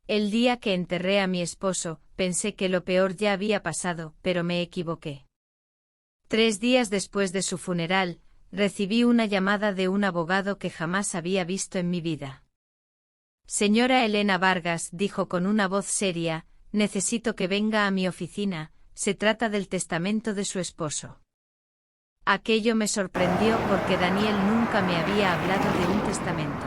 El día que enterré a mi esposo, pensé que lo peor ya había pasado, pero me equivoqué. 3 días después de su funeral, recibí una llamada de un abogado que jamás había visto en mi vida. Señora Elena Vargas, dijo con una voz seria, necesito que venga a mi oficina, se trata del testamento de su esposo. Aquello me sorprendió porque Daniel nunca me había hablado de un testamento.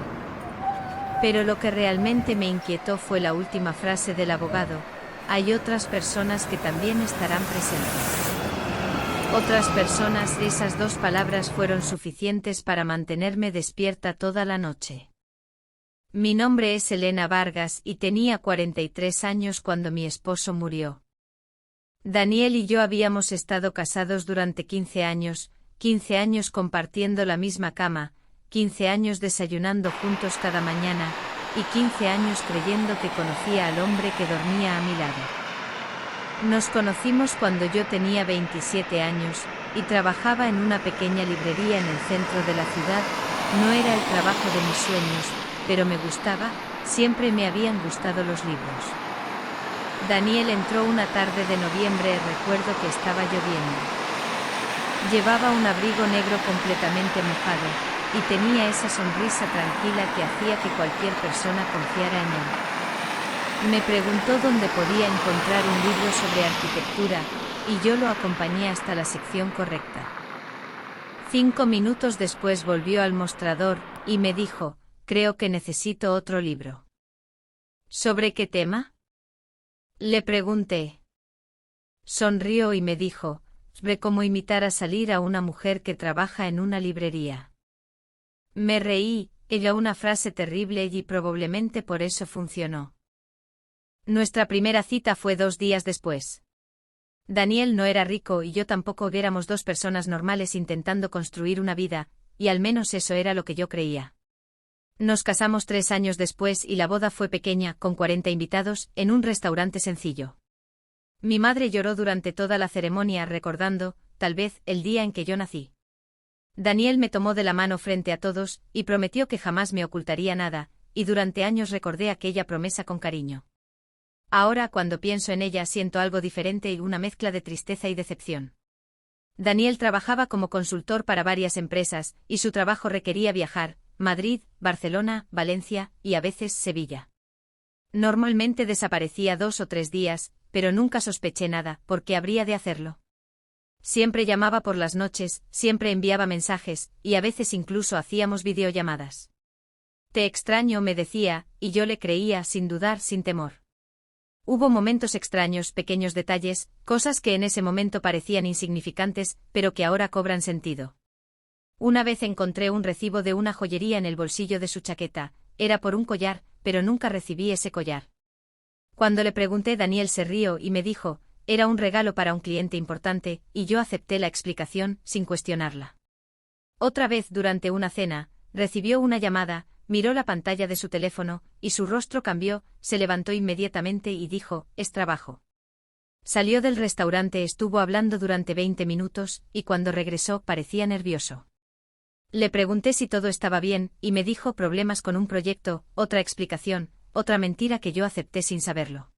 Pero lo que realmente me inquietó fue la última frase del abogado, hay otras personas que también estarán presentes. Otras personas, esas 2 palabras fueron suficientes para mantenerme despierta toda la noche. Mi nombre es Elena Vargas y tenía 43 años cuando mi esposo murió. Daniel y yo habíamos estado casados durante 15 años compartiendo la misma cama, 15 años desayunando juntos cada mañana, y 15 años creyendo que conocía al hombre que dormía a mi lado. Nos conocimos cuando yo tenía 27 años, y trabajaba en una pequeña librería en el centro de la ciudad. No era el trabajo de mis sueños, pero me gustaba, siempre me habían gustado los libros. Daniel entró una tarde de noviembre, recuerdo que estaba lloviendo. Llevaba un abrigo negro completamente mojado, y tenía esa sonrisa tranquila que hacía que cualquier persona confiara en él. Me preguntó dónde podía encontrar un libro sobre arquitectura, y yo lo acompañé hasta la sección correcta. 5 minutos después volvió al mostrador, y me dijo, creo que necesito otro libro. ¿Sobre qué tema? Le pregunté. Sonrió y me dijo, ve cómo imitar a salir a una mujer que trabaja en una librería. Me reí, era una frase terrible y probablemente por eso funcionó. Nuestra primera cita fue 2 días después. Daniel no era rico y yo tampoco, éramos 2 personas normales intentando construir una vida, y al menos eso era lo que yo creía. Nos casamos 3 años después y la boda fue pequeña, con 40 invitados, en un restaurante sencillo. Mi madre lloró durante toda la ceremonia recordando, tal vez, el día en que yo nací. Daniel me tomó de la mano frente a todos, y prometió que jamás me ocultaría nada, y durante años recordé aquella promesa con cariño. Ahora, cuando pienso en ella, siento algo diferente y una mezcla de tristeza y decepción. Daniel trabajaba como consultor para varias empresas, y su trabajo requería viajar, Madrid, Barcelona, Valencia, y a veces Sevilla. Normalmente desaparecía 2 o 3 días, pero nunca sospeché nada, porque habría de hacerlo. Siempre llamaba por las noches, siempre enviaba mensajes, y a veces incluso hacíamos videollamadas. Te extraño, me decía, y yo le creía sin dudar, sin temor. Hubo momentos extraños, pequeños detalles, cosas que en ese momento parecían insignificantes, pero que ahora cobran sentido. Una vez encontré un recibo de una joyería en el bolsillo de su chaqueta, era por un collar, pero nunca recibí ese collar. Cuando le pregunté, Daniel se rió y me dijo, era un regalo para un cliente importante, y yo acepté la explicación, sin cuestionarla. Otra vez durante una cena, recibió una llamada, miró la pantalla de su teléfono, y su rostro cambió, se levantó inmediatamente y dijo, es trabajo. Salió del restaurante, estuvo hablando durante 20 minutos, y cuando regresó parecía nervioso. Le pregunté si todo estaba bien, y me dijo problemas con un proyecto, otra explicación, otra mentira que yo acepté sin saberlo.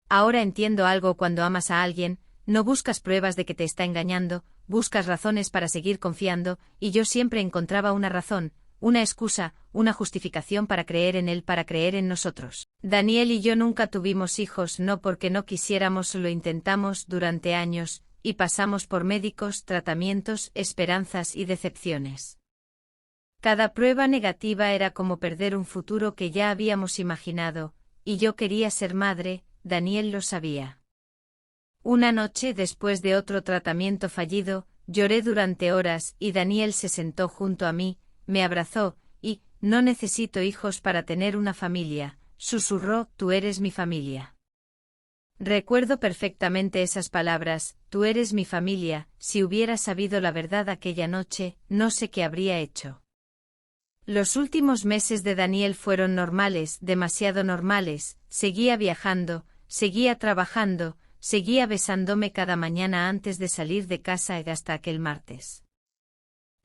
Ahora entiendo algo: cuando amas a alguien, no buscas pruebas de que te está engañando, buscas razones para seguir confiando, y yo siempre encontraba una razón, una excusa, una justificación para creer en él, para creer en nosotros. Daniel y yo nunca tuvimos hijos, no porque no quisiéramos, lo intentamos durante años, y pasamos por médicos, tratamientos, esperanzas y decepciones. Cada prueba negativa era como perder un futuro que ya habíamos imaginado, y yo quería ser madre, Daniel lo sabía. Una noche, después de otro tratamiento fallido, lloré durante horas y Daniel se sentó junto a mí, me abrazó, y, no necesito hijos para tener una familia, susurró, tú eres mi familia. Recuerdo perfectamente esas palabras, tú eres mi familia. Si hubiera sabido la verdad aquella noche, no sé qué habría hecho. Los últimos meses de Daniel fueron normales, demasiado normales, seguía viajando, seguía trabajando, seguía besándome cada mañana antes de salir de casa y hasta aquel martes.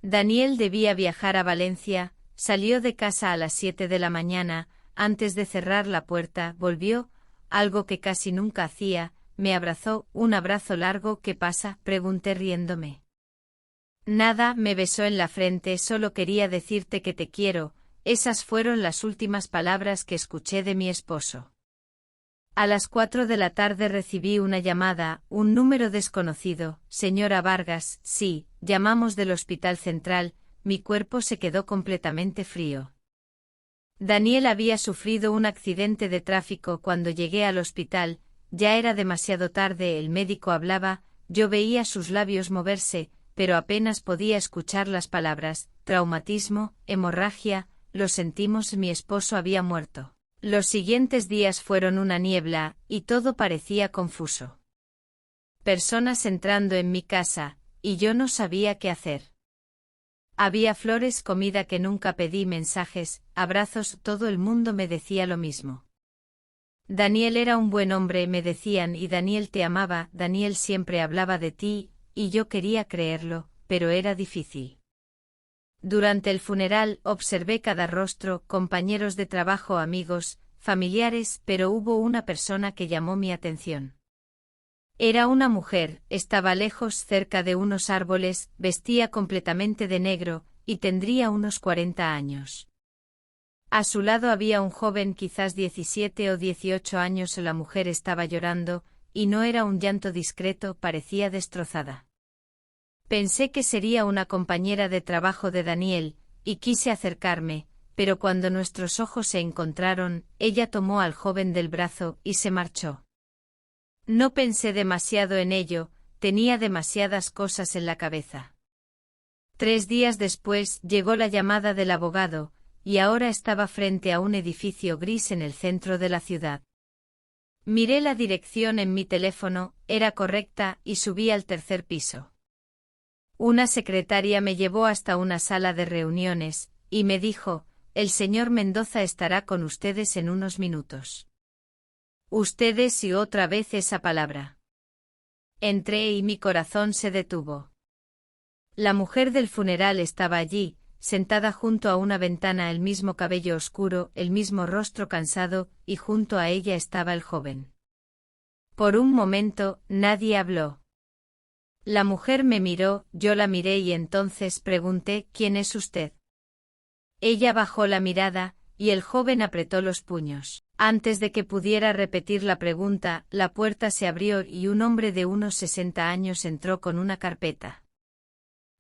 Daniel debía viajar a Valencia, salió de casa a las 7 de la mañana, antes de cerrar la puerta, volvió, algo que casi nunca hacía, me abrazó, un abrazo largo. ¿Qué pasa?, pregunté riéndome. Nada, me besó en la frente. Solo quería decirte que te quiero. Esas fueron las últimas palabras que escuché de mi esposo. A las 4 de la tarde recibí una llamada, un número desconocido. Señora Vargas, sí, llamamos del Hospital Central. Mi cuerpo se quedó completamente frío. Daniel había sufrido un accidente de tráfico cuando llegué al hospital. Ya era demasiado tarde. El médico hablaba, yo veía sus labios moverse, pero apenas podía escuchar las palabras. Traumatismo, hemorragia, lo sentimos. Mi esposo había muerto. Los siguientes días fueron una niebla, y todo parecía confuso. Personas entrando en mi casa, y yo no sabía qué hacer. Había flores, comida que nunca pedí, mensajes, abrazos, todo el mundo me decía lo mismo. Daniel era un buen hombre, me decían, y Daniel te amaba. Daniel siempre hablaba de ti, y yo quería creerlo, pero era difícil. Durante el funeral observé cada rostro, compañeros de trabajo, amigos, familiares, pero hubo una persona que llamó mi atención. Era una mujer, estaba lejos, cerca de unos árboles, vestía completamente de negro, y tendría unos 40 años. A su lado había un joven, quizás 17 o 18 años. La mujer estaba llorando, y no era un llanto discreto, parecía destrozada. Pensé que sería una compañera de trabajo de Daniel, y quise acercarme, pero cuando nuestros ojos se encontraron, ella tomó al joven del brazo y se marchó. No pensé demasiado en ello, tenía demasiadas cosas en la cabeza. 3 días después llegó la llamada del abogado, y ahora estaba frente a un edificio gris en el centro de la ciudad. Miré la dirección en mi teléfono, era correcta, y subí al 3er piso. Una secretaria me llevó hasta una sala de reuniones, y me dijo, el señor Mendoza estará con ustedes en unos minutos. Ustedes, y otra vez esa palabra. Entré y mi corazón se detuvo. La mujer del funeral estaba allí, sentada junto a una ventana, el mismo cabello oscuro, el mismo rostro cansado, y junto a ella estaba el joven. Por un momento, nadie habló. La mujer me miró, yo la miré y entonces pregunté, ¿quién es usted? Ella bajó la mirada, y el joven apretó los puños. Antes de que pudiera repetir la pregunta, la puerta se abrió y un hombre de unos 60 años entró con una carpeta.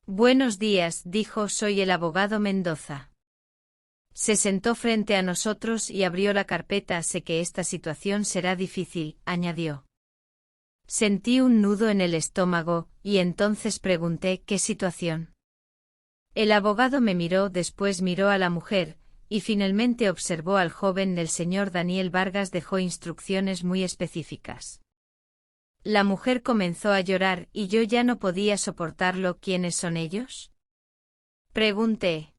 Buenos días, dijo, soy el abogado Mendoza. Se sentó frente a nosotros y abrió la carpeta. Sé que esta situación será difícil, añadió. Sentí un nudo en el estómago, y entonces pregunté, ¿qué situación? El abogado me miró, después miró a la mujer, y finalmente observó al joven. El señor Daniel Vargas dejó instrucciones muy específicas. La mujer comenzó a llorar, y yo ya no podía soportarlo. ¿Quiénes son ellos?, pregunté.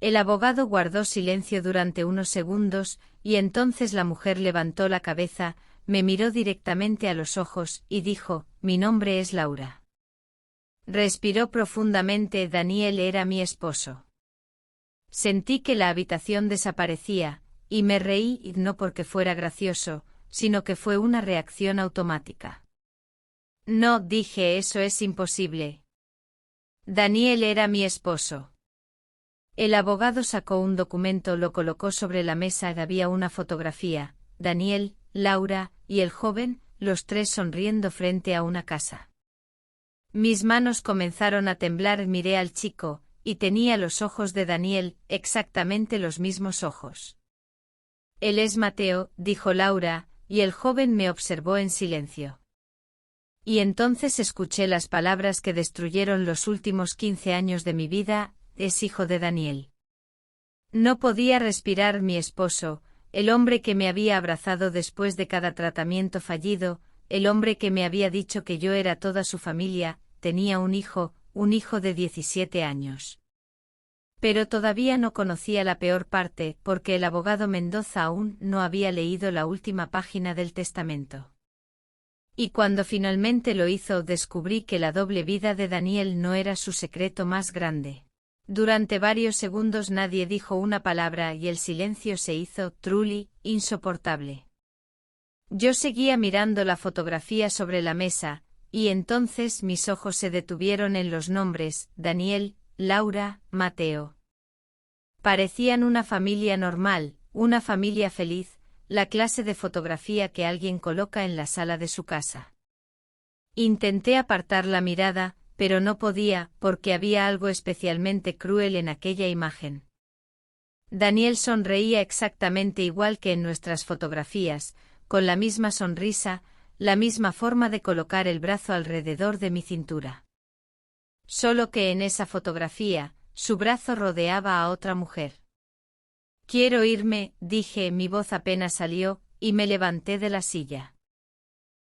El abogado guardó silencio durante unos segundos, y entonces la mujer levantó la cabeza, me miró directamente a los ojos, y dijo, mi nombre es Laura. Respiró profundamente. Daniel era mi esposo. Sentí que la habitación desaparecía, y me reí, y no porque fuera gracioso, sino que fue una reacción automática. No, dije, eso es imposible. Daniel era mi esposo. El abogado sacó un documento, lo colocó sobre la mesa. Había una fotografía, Daniel, Laura, y el joven, los tres sonriendo frente a una casa. Mis manos comenzaron a temblar. Miré al chico, y tenía los ojos de Daniel, exactamente los mismos ojos. Él es Mateo, dijo Laura, y el joven me observó en silencio. Y entonces escuché las palabras que destruyeron los últimos 15 años de mi vida, es hijo de Daniel. No podía respirar. Mi esposo, el hombre que me había abrazado después de cada tratamiento fallido, el hombre que me había dicho que yo era toda su familia, tenía un hijo de 17 años. Pero todavía no conocía la peor parte, porque el abogado Mendoza aún no había leído la última página del testamento. Y cuando finalmente lo hizo, descubrí que la doble vida de Daniel no era su secreto más grande. Durante varios segundos nadie dijo una palabra y el silencio se hizo, truly, insoportable. Yo seguía mirando la fotografía sobre la mesa, y entonces mis ojos se detuvieron en los nombres, Daniel, Laura, Mateo. Parecían una familia normal, una familia feliz, la clase de fotografía que alguien coloca en la sala de su casa. Intenté apartar la mirada, pero no podía, porque había algo especialmente cruel en aquella imagen. Daniel sonreía exactamente igual que en nuestras fotografías, con la misma sonrisa, la misma forma de colocar el brazo alrededor de mi cintura. Solo que en esa fotografía, su brazo rodeaba a otra mujer. Quiero irme, dije, mi voz apenas salió, y me levanté de la silla.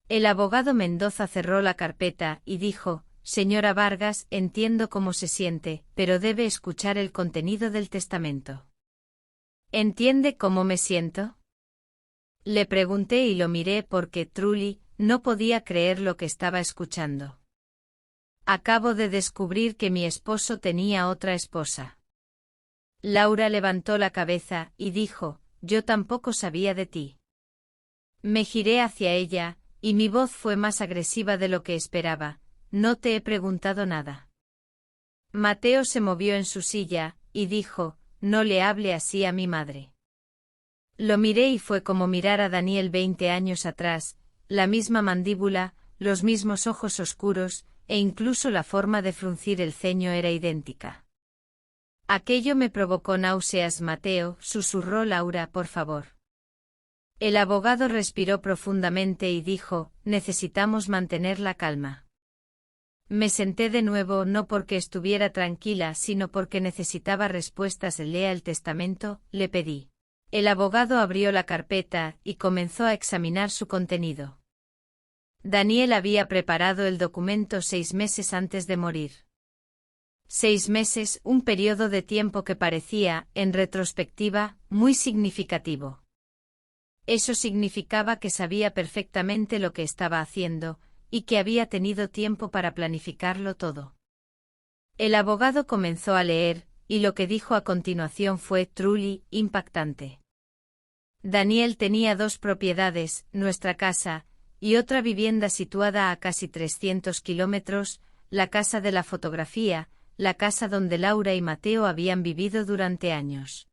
El abogado Mendoza cerró la carpeta y dijo, señora Vargas, entiendo cómo se siente, pero debe escuchar el contenido del testamento. ¿Entiende cómo me siento? Le pregunté y lo miré porque, truly, no podía creer lo que estaba escuchando. Acabo de descubrir que mi esposo tenía otra esposa. Laura levantó la cabeza y dijo, yo tampoco sabía de ti. Me giré hacia ella, y mi voz fue más agresiva de lo que esperaba, no te he preguntado nada. Mateo se movió en su silla, y dijo, no le hable así a mi madre. Lo miré y fue como mirar a Daniel 20 años atrás, la misma mandíbula, los mismos ojos oscuros, e incluso la forma de fruncir el ceño era idéntica. Aquello me provocó náuseas. Mateo, susurró Laura, por favor. El abogado respiró profundamente y dijo, necesitamos mantener la calma. Me senté de nuevo no porque estuviera tranquila sino porque necesitaba respuestas. Lea el testamento, le pedí. El abogado abrió la carpeta y comenzó a examinar su contenido. Daniel había preparado el documento 6 meses antes de morir. 6 meses, un periodo de tiempo que parecía, en retrospectiva, muy significativo. Eso significaba que sabía perfectamente lo que estaba haciendo, y que había tenido tiempo para planificarlo todo. El abogado comenzó a leer, y lo que dijo a continuación fue truly impactante. Daniel tenía 2 propiedades, nuestra casa, y otra vivienda situada a casi 300 kilómetros, la casa de la fotografía, la casa donde Laura y Mateo habían vivido durante años.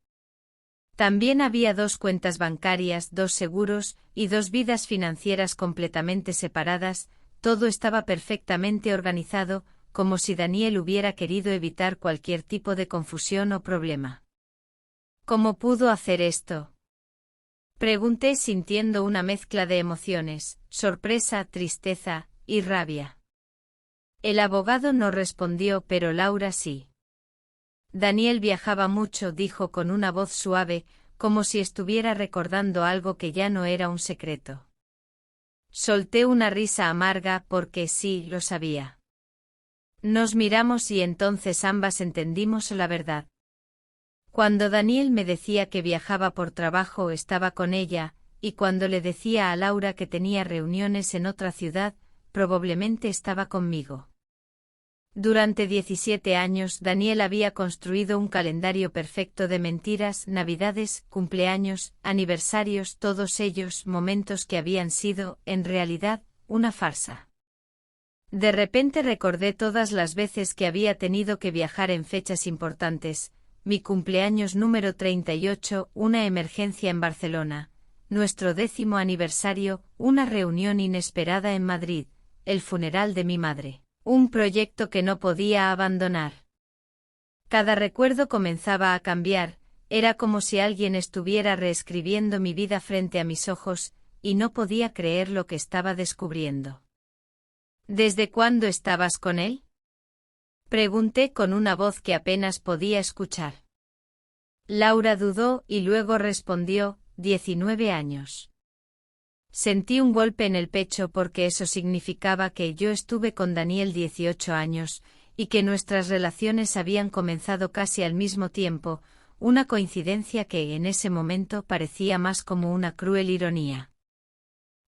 También había 2 cuentas bancarias, 2 seguros, y 2 vidas financieras completamente separadas, todo estaba perfectamente organizado, como si Daniel hubiera querido evitar cualquier tipo de confusión o problema. ¿Cómo pudo hacer esto? Pregunté sintiendo una mezcla de emociones, sorpresa, tristeza, y rabia. El abogado no respondió, pero Laura sí. Daniel viajaba mucho, dijo con una voz suave, como si estuviera recordando algo que ya no era un secreto. Solté una risa amarga porque sí, lo sabía. Nos miramos y entonces ambas entendimos la verdad. Cuando Daniel me decía que viajaba por trabajo estaba con ella, y cuando le decía a Laura que tenía reuniones en otra ciudad, probablemente estaba conmigo. Durante 17 años Daniel había construido un calendario perfecto de mentiras, navidades, cumpleaños, aniversarios, todos ellos momentos que habían sido, en realidad, una farsa. De repente recordé todas las veces que había tenido que viajar en fechas importantes, mi cumpleaños número 38, una emergencia en Barcelona, nuestro 10º aniversario, una reunión inesperada en Madrid, el funeral de mi madre. Un proyecto que no podía abandonar. Cada recuerdo comenzaba a cambiar, era como si alguien estuviera reescribiendo mi vida frente a mis ojos, y no podía creer lo que estaba descubriendo. ¿Desde cuándo estabas con él? Pregunté con una voz que apenas podía escuchar. Laura dudó y luego respondió, 19 años. Sentí un golpe en el pecho porque eso significaba que yo estuve con Daniel 18 años, y que nuestras relaciones habían comenzado casi al mismo tiempo, una coincidencia que en ese momento parecía más como una cruel ironía.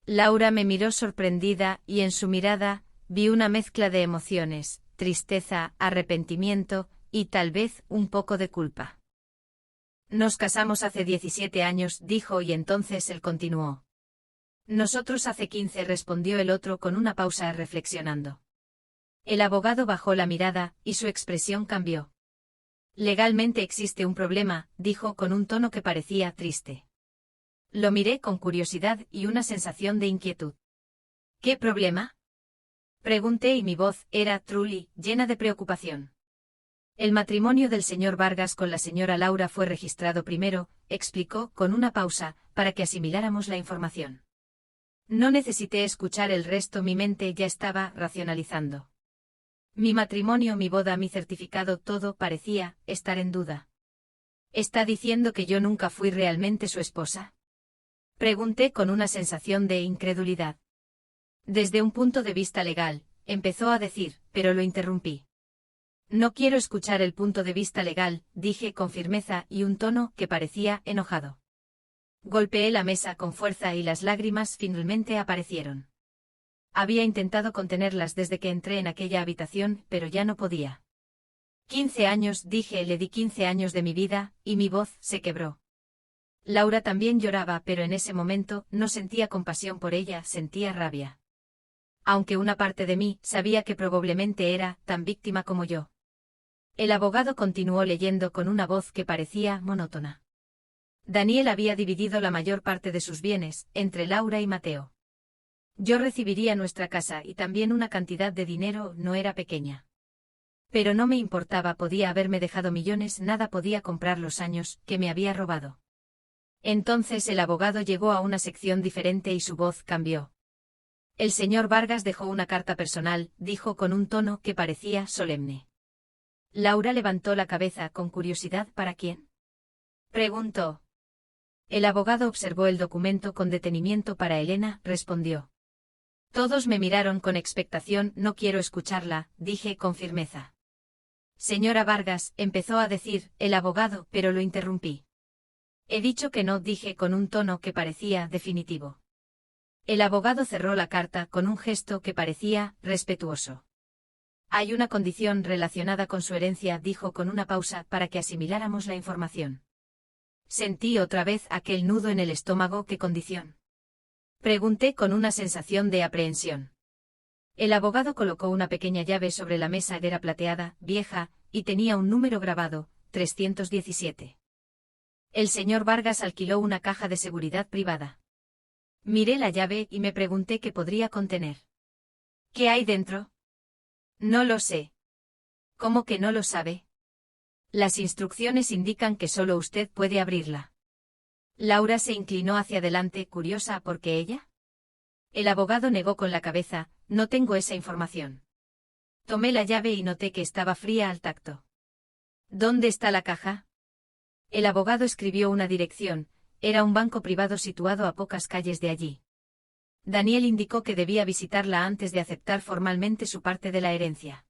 Laura me miró sorprendida y en su mirada vi una mezcla de emociones, tristeza, arrepentimiento, y tal vez un poco de culpa. Nos casamos hace 17 años, dijo, y entonces él continuó. Nosotros hace 15, respondió el otro con una pausa reflexionando. El abogado bajó la mirada, y su expresión cambió. Legalmente existe un problema, dijo con un tono que parecía triste. Lo miré con curiosidad y una sensación de inquietud. ¿Qué problema? Pregunté y mi voz era, truly, llena de preocupación. El matrimonio del señor Vargas con la señora Laura fue registrado primero, explicó con una pausa, para que asimiláramos la información. No necesité escuchar el resto, mi mente ya estaba racionalizando. Mi matrimonio, mi boda, mi certificado, todo parecía estar en duda. ¿Está diciendo que yo nunca fui realmente su esposa? Pregunté con una sensación de incredulidad. Desde un punto de vista legal, empezó a decir, pero lo interrumpí. No quiero escuchar el punto de vista legal, dije con firmeza y un tono que parecía enojado. Golpeé la mesa con fuerza y las lágrimas finalmente aparecieron. Había intentado contenerlas desde que entré en aquella habitación, pero ya no podía. 15 años, dije, le di 15 años de mi vida, y mi voz se quebró. Laura también lloraba, pero en ese momento no sentía compasión por ella, sentía rabia. Aunque una parte de mí sabía que probablemente era tan víctima como yo. El abogado continuó leyendo con una voz que parecía monótona. Daniel había dividido la mayor parte de sus bienes, entre Laura y Mateo. Yo recibiría nuestra casa y también una cantidad de dinero, no era pequeña. Pero no me importaba, podía haberme dejado millones, nada podía comprar los años que me había robado. Entonces el abogado llegó a una sección diferente y su voz cambió. El señor Vargas dejó una carta personal, dijo con un tono que parecía solemne. Laura levantó la cabeza con curiosidad. ¿Para quién?, preguntó. El abogado observó el documento con detenimiento. Para Elena, respondió. Todos me miraron con expectación. No quiero escucharla, dije con firmeza. Señora Vargas, empezó a decir el abogado, pero lo interrumpí. He dicho que no, dije con un tono que parecía definitivo. El abogado cerró la carta con un gesto que parecía respetuoso. Hay una condición relacionada con su herencia, dijo con una pausa para que asimiláramos la información. Sentí otra vez aquel nudo en el estómago. ¿Qué condición?, pregunté con una sensación de aprehensión. El abogado colocó una pequeña llave sobre la mesa. Era plateada, vieja, y tenía un número grabado, 317. El señor Vargas alquiló una caja de seguridad privada. Miré la llave y me pregunté qué podría contener. ¿Qué hay dentro? No lo sé. ¿Cómo que no lo sabe? Las instrucciones indican que solo usted puede abrirla. Laura se inclinó hacia adelante, curiosa. ¿Por qué ella? El abogado negó con la cabeza. No tengo esa información. Tomé la llave y noté que estaba fría al tacto. ¿Dónde está la caja? El abogado escribió una dirección. Era un banco privado situado a pocas calles de allí. Daniel indicó que debía visitarla antes de aceptar formalmente su parte de la herencia.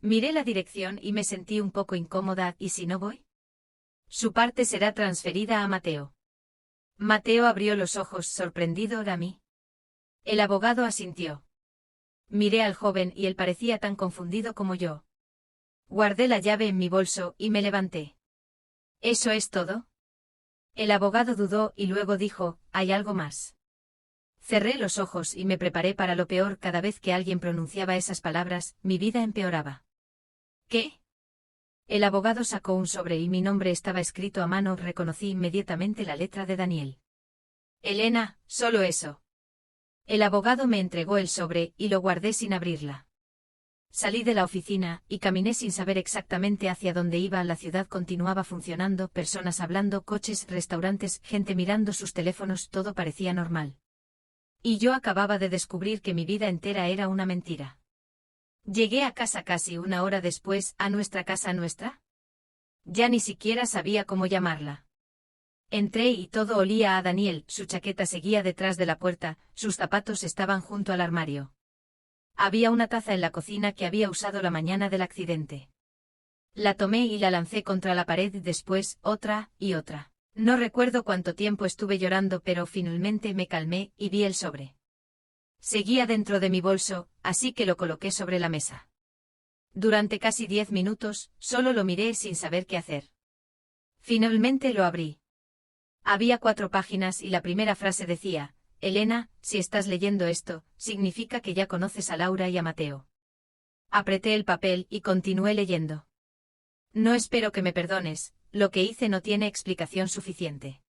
Miré la dirección y me sentí un poco incómoda. ¿Y si no voy? Su parte será transferida a Mateo. Mateo abrió los ojos, sorprendido de mí. El abogado asintió. Miré al joven y él parecía tan confundido como yo. Guardé la llave en mi bolso y me levanté. ¿Eso es todo? El abogado dudó y luego dijo, ¿hay algo más? Cerré los ojos y me preparé para lo peor. Cada vez que alguien pronunciaba esas palabras, mi vida empeoraba. ¿Qué? El abogado sacó un sobre y mi nombre estaba escrito a mano. Reconocí inmediatamente la letra de Daniel. Elena, solo eso. El abogado me entregó el sobre y lo guardé sin abrirla. Salí de la oficina y caminé sin saber exactamente hacia dónde iba. La ciudad continuaba funcionando, personas hablando, coches, restaurantes, gente mirando sus teléfonos, todo parecía normal. Y yo acababa de descubrir que mi vida entera era una mentira. Llegué a casa casi una hora después. ¿A nuestra casa nuestra? Ya ni siquiera sabía cómo llamarla. Entré y todo olía a Daniel. Su chaqueta seguía detrás de la puerta, sus zapatos estaban junto al armario. Había una taza en la cocina que había usado la mañana del accidente. La tomé y la lancé contra la pared, después otra y otra. No recuerdo cuánto tiempo estuve llorando, pero finalmente me calmé y vi el sobre. Seguía dentro de mi bolso, así que lo coloqué sobre la mesa. Durante casi 10 minutos, solo lo miré sin saber qué hacer. Finalmente lo abrí. Había 4 páginas y la primera frase decía: Elena, si estás leyendo esto, significa que ya conoces a Laura y a Mateo. Apreté el papel y continué leyendo. No espero que me perdones, lo que hice no tiene explicación suficiente.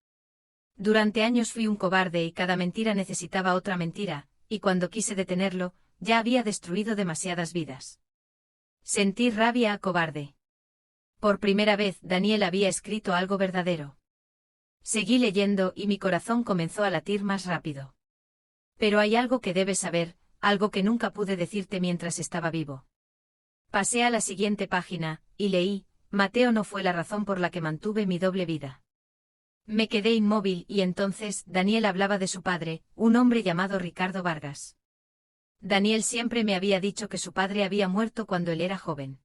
Durante años fui un cobarde y cada mentira necesitaba otra mentira, y cuando quise detenerlo, ya había destruido demasiadas vidas. Sentí rabia a cobarde. Por primera vez Daniel había escrito algo verdadero. Seguí leyendo y mi corazón comenzó a latir más rápido. Pero hay algo que debes saber, algo que nunca pude decirte mientras estaba vivo. Pasé a la siguiente página, y leí: Mateo no fue la razón por la que mantuve mi doble vida. Me quedé inmóvil y entonces Daniel hablaba de su padre, un hombre llamado Ricardo Vargas. Daniel siempre me había dicho que su padre había muerto cuando él era joven.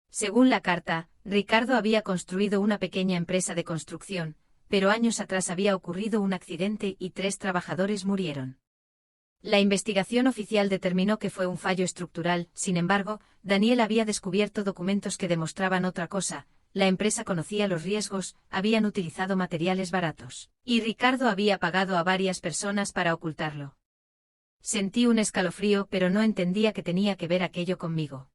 Según la carta, Ricardo había construido una pequeña empresa de construcción, pero años atrás había ocurrido un accidente y 3 trabajadores murieron. La investigación oficial determinó que fue un fallo estructural, sin embargo, Daniel había descubierto documentos que demostraban otra cosa: la empresa conocía los riesgos, habían utilizado materiales baratos, y Ricardo había pagado a varias personas para ocultarlo. Sentí un escalofrío, pero no entendía qué tenía que ver aquello conmigo.